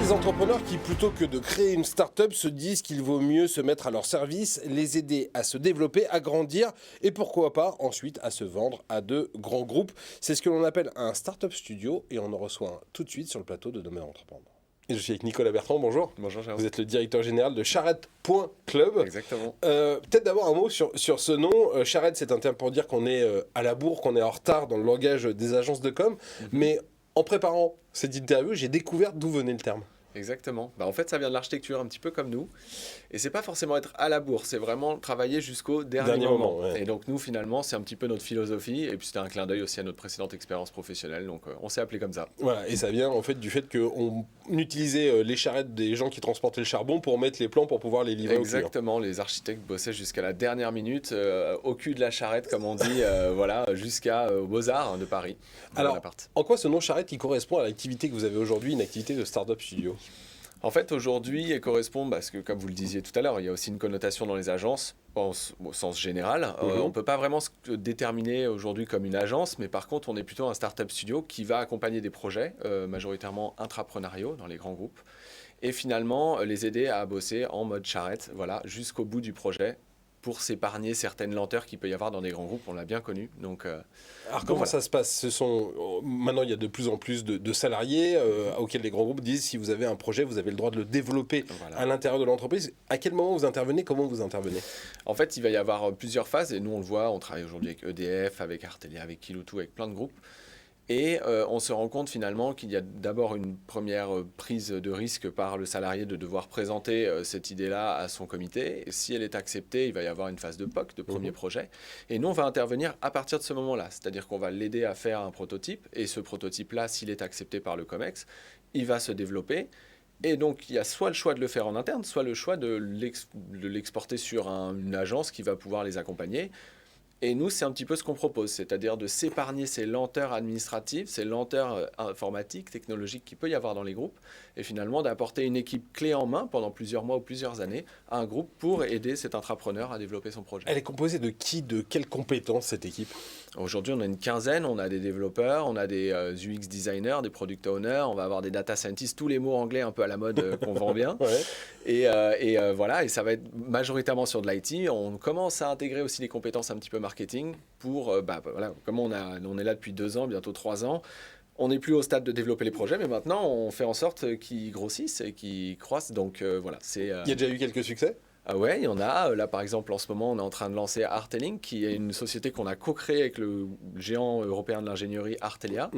des entrepreneurs qui, plutôt que de créer une start-up, se disent qu'il vaut mieux se mettre à leur service, les aider à se développer, à grandir et pourquoi pas ensuite à se vendre à de grands groupes. C'est ce que l'on appelle un start-up studio et on en reçoit un tout de suite sur le plateau de Demain Entreprendre. Et je suis avec Nicolas Bertrand, bonjour. Bonjour Jérôme. Vous êtes le directeur général de Charrette.club. Exactement. Peut-être d'abord un mot sur ce nom. Charrette, c'est un terme pour dire qu'on est à la bourre, qu'on est en retard dans le langage des agences de com. Mais en préparant cette interview, j'ai découvert d'où venait le terme. Exactement. En fait, ça vient de l'architecture, un petit peu comme nous. Et c'est pas forcément être à la bourre, c'est vraiment travailler jusqu'au dernier moment. Ouais. Et donc nous, finalement, c'est un petit peu notre philosophie. Et puis c'était un clin d'œil aussi à notre précédente expérience professionnelle. Donc on s'est appelé comme ça. Voilà, et ça vient en fait du fait qu'on utilisait les charrettes des gens qui transportaient le charbon pour mettre les plans pour pouvoir les livrer aux clients. Exactement. Les architectes bossaient jusqu'à la dernière minute, au cul de la charrette, comme on dit, voilà, jusqu'aux Beaux-Arts de Paris. Alors, en quoi ce nom charrette qui correspond à l'activité que vous avez aujourd'hui, une activité de start-up studio ? En fait, aujourd'hui, elle correspond, parce que comme vous le disiez tout à l'heure, il y a aussi une connotation dans les agences, au sens général. On ne peut pas vraiment se déterminer aujourd'hui comme une agence, mais par contre, on est plutôt un start-up studio qui va accompagner des projets, majoritairement intrapreneuriaux dans les grands groupes, et finalement les aider à bosser en mode charrette, voilà, jusqu'au bout du projet, pour s'épargner certaines lenteurs qu'il peut y avoir dans des grands groupes, on l'a bien connu. Alors comment ça se passe ? Maintenant, il y a de plus en plus de salariés auxquels les grands groupes disent si vous avez un projet, vous avez le droit de le développer à l'intérieur de l'entreprise. À quel moment vous intervenez ? Comment vous intervenez ? En fait, il va y avoir plusieurs phases et nous on le voit, on travaille aujourd'hui avec EDF, avec Artelia, avec Kiloutou, avec plein de groupes. Et on se rend compte finalement qu'il y a d'abord une première prise de risque par le salarié de devoir présenter cette idée-là à son comité. Et si elle est acceptée, il va y avoir une phase de POC, de premier projet. Et nous, on va intervenir à partir de ce moment-là. C'est-à-dire qu'on va l'aider à faire un prototype. Et ce prototype-là, s'il est accepté par le COMEX, il va se développer. Et donc, il y a soit le choix de le faire en interne, soit le choix de l'exporter sur une agence qui va pouvoir les accompagner. Et nous, c'est un petit peu ce qu'on propose, c'est-à-dire de s'épargner ces lenteurs administratives, ces lenteurs informatiques, technologiques qu'il peut y avoir dans les groupes, et finalement d'apporter une équipe clé en main pendant plusieurs mois ou plusieurs années à un groupe pour aider cet entrepreneur à développer son projet. Elle est composée de qui ? De quelles compétences, cette équipe ? Aujourd'hui, on a une quinzaine, on a des développeurs, on a des UX designers, des product owners, on va avoir des data scientists, tous les mots anglais un peu à la mode qu'on vend bien. Et voilà, et ça va être majoritairement sur de l'IT. On commence à intégrer aussi des compétences un petit peu marketing pour, voilà, comme on est là depuis 2 ans, bientôt 3 ans, on n'est plus au stade de développer les projets, mais maintenant on fait en sorte qu'ils grossissent et qu'ils croissent. Donc voilà, c'est. Il y a déjà eu quelques succès ? Ah ouais, il y en a. Là, par exemple, en ce moment, on est en train de lancer Artelink, qui est une société qu'on a co-créée avec le géant européen de l'ingénierie Artelia.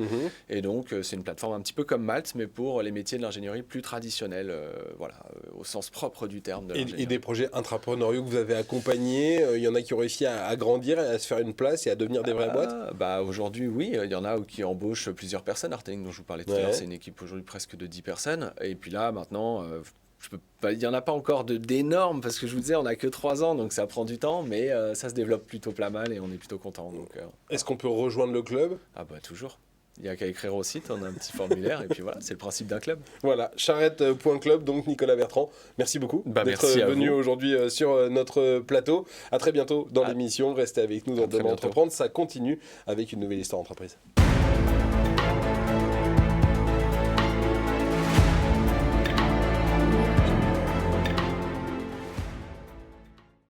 Et donc, c'est une plateforme un petit peu comme Malte, mais pour les métiers de l'ingénierie plus traditionnels, voilà, au sens propre du terme de l'ingénierie. Et des projets intrapreneuriaux que vous avez accompagnés, il y en a qui ont réussi à grandir, à se faire une place et à devenir des vraies boîtes ? Aujourd'hui, oui, il y en a qui embauchent plusieurs personnes. Artelink, dont je vous parlais tout à l'heure, c'est une équipe aujourd'hui presque de 10 personnes. Et puis là, maintenant... il n'y en a pas encore d'énormes, parce que je vous disais, on n'a que 3 ans, donc ça prend du temps, mais ça se développe plutôt pas mal et on est plutôt content. Est-ce qu'on peut rejoindre le club ? Ah bah toujours. Il n'y a qu'à écrire au site, on a un petit formulaire et puis voilà, c'est le principe d'un club. Voilà, charrette.club, donc Nicolas Bertrand. Merci beaucoup d'être venu aujourd'hui sur notre plateau. À très bientôt dans l'émission. Restez avec nous dans Demain Entreprendre. Ça continue avec une nouvelle histoire d'entreprise.